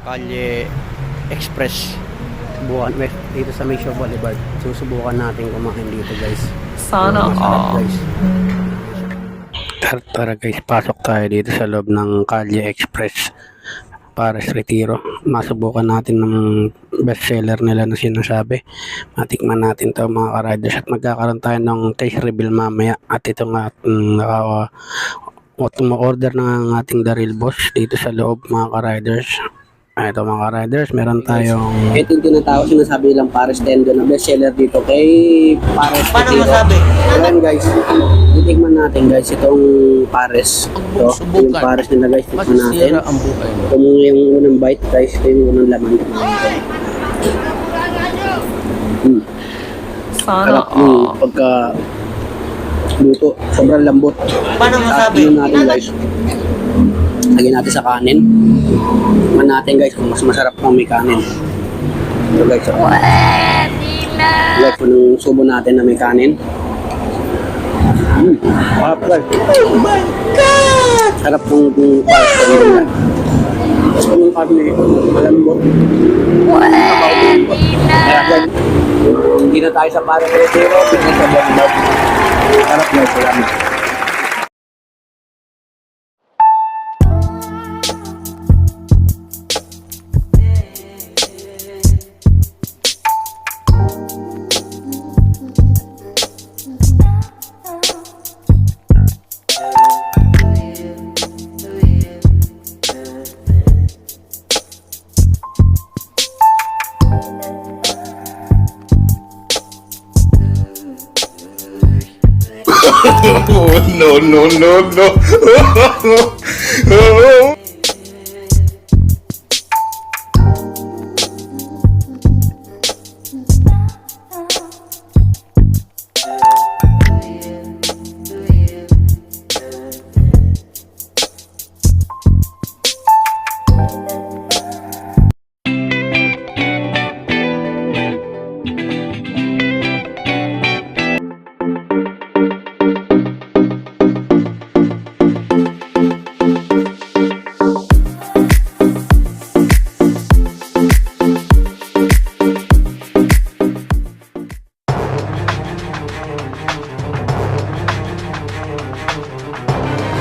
Kalye Express. Subukan dito sa Mission Boulevard. Susubukan natin kumain dito, guys. Sana all. Guys. Tara guys, pasok tayo dito sa loob ng Kalye Express Pares Retiro. Masubukan natin ng bestseller nila na sinasabi. Matikman natin to mga ka-riders at magkakaroon tayo ng taste reveal mamaya. At ito nga order ng ating Daril Boss dito sa loob mga ka-riders. Ito mga ka-riders, meron tayong ito yung tinatawag, sinasabi nilang Pares Tendo na bestseller dito kay Pares Retiro. Paano masabi? Ayan guys, titikman natin guys itong Pares. Ito, yung Pares nila guys, titikman natin. Masisira ang buhay mo. Ito yung unang bite guys, ito yung unang laman. Sana Harap yung pagka luto, sobrang lambot. Paano masabi? Tingnan natin guys. Lagyan natin sa kanin. Tingnan natin guys kung mas masarap pang may kanin. Ito guys. Guys, kung subo natin na may kanin. Sarap guys. Oh my God! Sarap kung Pares nila. Tapos kung yung karne, malambot. Kaya guys, hindi na tayo sa Pares Retiro, hindi sa Boulevard. Sarap guys, salamat. Oh, no, no, no, no.